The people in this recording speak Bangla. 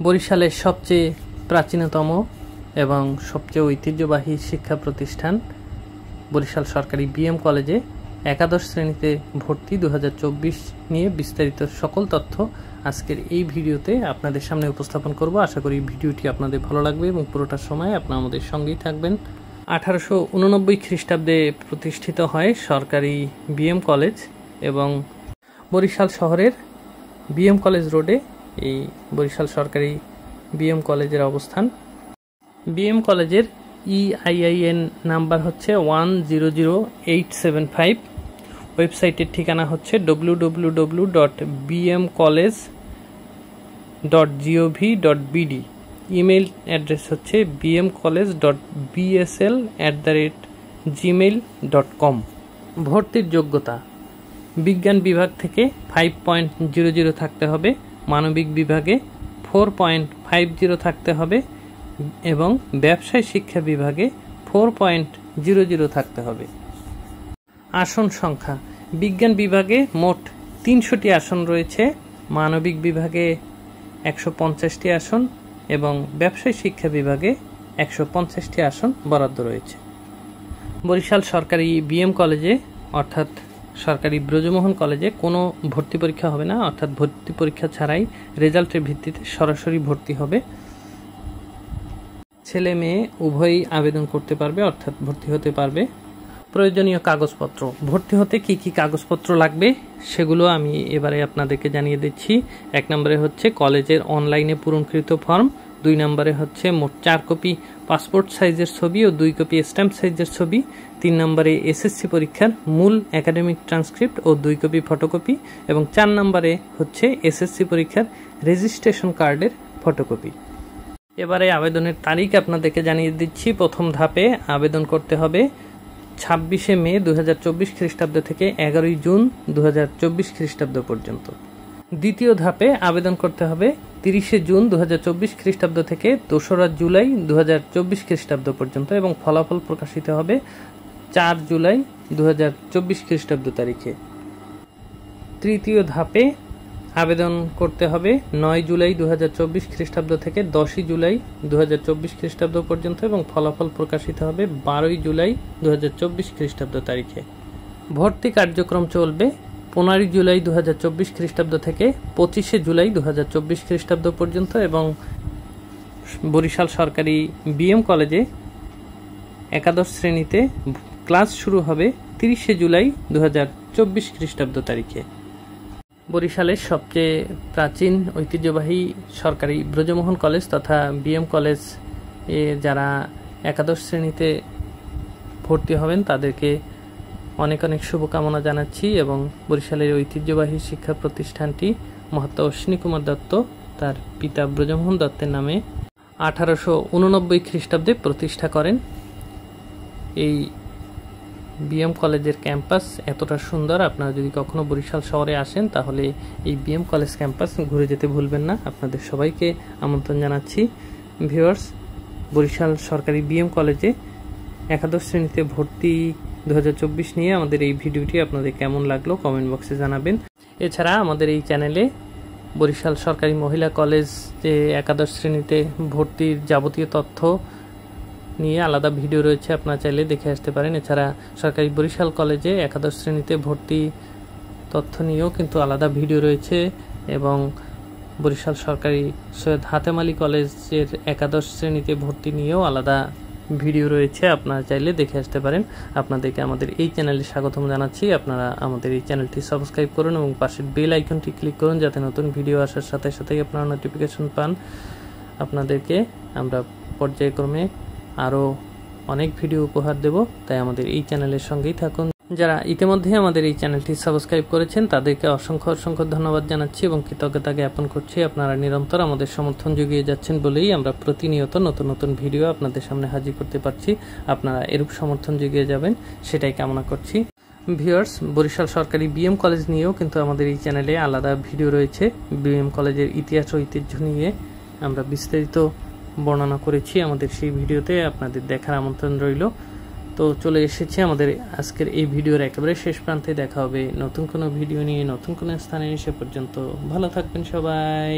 বরিশালের সবচেয়ে প্রাচীনতম এবং সবচেয়ে ঐতিহ্যবাহী শিক্ষা প্রতিষ্ঠান বরিশাল সরকারি বিএম কলেজে একাদশ শ্রেণীতে ভর্তি 2024 নিয়ে বিস্তারিত সকল তথ্য আজকের এই ভিডিওতে আপনাদের সামনে উপস্থাপন করব। আশা করি ভিডিওটি আপনাদের ভালো লাগবে এবং পুরোটা সময় আপনারা আমাদের সঙ্গেই থাকবেন। 1889 খ্রিস্টাব্দে প্রতিষ্ঠিত হয় সরকারি বিএম কলেজ এবং বরিশাল শহরের বিএম কলেজ রোডে এই বরিশাল সরকারি বিএম কলেজের অবস্থান। বিএম কলেজের EIN নাম্বার হচ্ছে 100875। ওয়েবসাইটের ঠিকানা হচ্ছে www.bmcollege.gov.bd। ইমেল অ্যাড্রেস হচ্ছে bmcollege.bsl@gmail.com। ভর্তির যোগ্যতা: বিজ্ঞান বিভাগ থেকে 5.00 থাকতে হবে, মানবিক বিভাগে 4.50 থাকতে হবে এবং ব্যবসায় শিক্ষা বিভাগে 4.00 থাকতে হবে। আসন সংখ্যা: বিজ্ঞান বিভাগে মোট 300টি আসন রয়েছে, মানবিক বিভাগে 150টি আসন এবং ব্যবসায় শিক্ষা বিভাগে 150টি আসন বরাদ্দ রয়েছে। বরিশাল সরকারি বিএম কলেজে অর্থাৎ সরকারি ব্রজমোহন কলেজে কোনো ভর্তি পরীক্ষা হবে না, অর্থাৎ ভর্তি পরীক্ষা ছাড়াই রেজাল্টের ভিত্তিতে সরাসরি ভর্তি হবে। ছেলে মেয়ে উভয়ই আবেদন করতে পারবে, অর্থাৎ ভর্তি হতে পারবে। প্রয়োজনীয় কাগজপত্র: ভর্তি হতে কি কি কাগজপত্র লাগবে সেগুলো আমি এবারে আপনাদেরকে জানিয়ে দিচ্ছি। 1 নম্বরে হচ্ছে কলেজের অনলাইনে পূরণকৃত ফর্ম, 2 নম্বরে হচ্ছে মোট 4 কপি পাসপোর্ট সাইজের ছবি ও 2 কপি স্ট্যাম্প সাইজের ছবি, 3 নম্বরে এসএসসি পরীক্ষার মূল একাডেমিক ট্রান্সক্রিপ্ট ও 2 কপি ফটোকপি এবং 4 নম্বরে হচ্ছে এসএসসি পরীক্ষার রেজিস্ট্রেশন কার্ডের ফটোকপি। এবারে আবেদনের তারিখ আপনাদেরকে জানিয়ে দিচ্ছি। প্রথম ধাপে আবেদন করতে হবে 26শে মে 2024 খ্রিস্টাব্দ থেকে 11ই জুন 2024 খ্রিস্টাব্দ পর্যন্ত। দ্বিতীয় ধাপে আবেদন করতে হবে 30শে জুন 2024 খ্রিস্টাব্দ থেকে 2রা জুলাই 2024 খ্রিস্টাব্দ পর্যন্ত এবং ফলাফল প্রকাশিত হবে 4 জুলাই 2024 খ্রিস্টাব্দ তারিখে। তৃতীয় ধাপে আবেদন করতে হবে 9 জুলাই 2024 খ্রিস্টাব্দ থেকে 10ই জুলাই 2024 খ্রিস্টাব্দ পর্যন্ত এবং ফলাফল প্রকাশিত হবে 12ই জুলাই 2024 খ্রিস্টাব্দ তারিখে। ভর্তি কার্যক্রম চলবে 15 জুলাই 2024 খ্রিস্টাব্দ থেকে 25শে জুলাই 2024 খ্রিস্টাব্দ পর্যন্ত এবং বরিশাল সরকারি বিএম কলেজে একাদশ শ্রেণীতে ক্লাস শুরু হবে 30শে জুলাই 2024 খ্রিস্টাব্দ তারিখে। বরিশালের সবচেয়ে প্রাচীন ঐতিহ্যবাহী সরকারি ব্রজমোহন কলেজ তথা বিএম কলেজ যারা একাদশ শ্রেণীতে ভর্তি হবেন তাদেরকে অনেক অনেক শুভকামনা জানাচ্ছি এবং বরিশালের ঐতিহ্যবাহী শিক্ষা প্রতিষ্ঠানটি মহাত্মা অশ্বিনী কুমার দত্ত তার পিতা ব্রজমোহন দত্তের নামে 1889 খ্রিস্টাব্দে প্রতিষ্ঠা করেন। এই বিএম কলেজের ক্যাম্পাস এতটা সুন্দর, আপনারা যদি কখনো বরিশাল শহরে আসেন তাহলে এই বিএম কলেজ ক্যাম্পাস ঘুরে যেতে ভুলবেন না। আপনাদের সবাইকে আমন্ত্রণ জানাচ্ছি। ভিউয়ার্স, বরিশাল সরকারি বিএম কলেজে একাদশ শ্রেণীতে ভর্তি 2024 নিয়ে আমাদের এই ভিডিওটি আপনাদের কেমন লাগলো কমেন্ট বক্সে জানাবেন। এছাড়া আমাদের এই চ্যানেলে বরিশাল সরকারি মহিলা কলেজ যে একাদশ শ্রেণীতে ভর্তির যাবতীয় তথ্য নিয়ে আলাদা ভিডিও রয়েছে, আপনারা চাইলে দেখে আসতে পারেন। এছাড়া সরকারি বরিশাল কলেজে একাদশ শ্রেণীতে ভর্তি তথ্য নিয়েও কিন্তু আলাদা ভিডিও রয়েছে এবং বরিশাল সরকারি সৈয়দ হাতেম আলী কলেজের একাদশ শ্রেণীতে ভর্তি নিয়েও আলাদা ভিডিও রয়েছে, আপনারা চাইলে দেখে আসতে পারেন। আপনাদেরকে আমাদের এই চ্যানেলে স্বাগতম জানাচ্ছি। আপনারা আমাদের এই চ্যানেলটি সাবস্ক্রাইব করুন এবং পাশের বেল আইকনটি ক্লিক করুন যাতে নতুন ভিডিও আসার সাথে সাথেই আপনারা নোটিফিকেশন পান। আপনাদেরকে আমরা পর্যায়ক্রমে আরও অনেক ভিডিও উপহার দেব, তাই আমাদের এই চ্যানেলের সঙ্গেই থাকুন। যারা ইতিমধ্যে আমাদের এই চ্যানেলটি সাবস্ক্রাইব করেছেন তাদেরকে অসংখ্য অসংখ্য ধন্যবাদ জানাচ্ছি এবং কৃতজ্ঞতা জ্ঞাপন করছি। আপনারা নিরন্তর আমাদের সমর্থন জুগিয়ে যাচ্ছেন বলেই আমরা প্রতিনিয়ত নতুন নতুন ভিডিও আপনাদের সামনে হাজির করতে পারছি। আপনারা এরূপ সমর্থন জুগিয়ে যাবেন সেটাই কামনা করছি। ভিউয়ার্স, বরিশাল সরকারি বিএম কলেজ নিয়েও কিন্তু আমাদের এই চ্যানেলে আলাদা ভিডিও রয়েছে। বিএম কলেজের ইতিহাস ও ঐতিহ্য নিয়ে আমরা বিস্তারিত বর্ণনা করেছি আমাদের সেই ভিডিওতে, আপনাদের দেখার আমন্ত্রণ রইল। তো চলে এসেছি আমাদের আজকের এই ভিডিওর একেবারে শেষ প্রান্তে। দেখা হবে নতুন কোনো ভিডিও নিয়ে নতুন কোনো স্থানে। সে পর্যন্ত ভালো থাকবেন সবাই।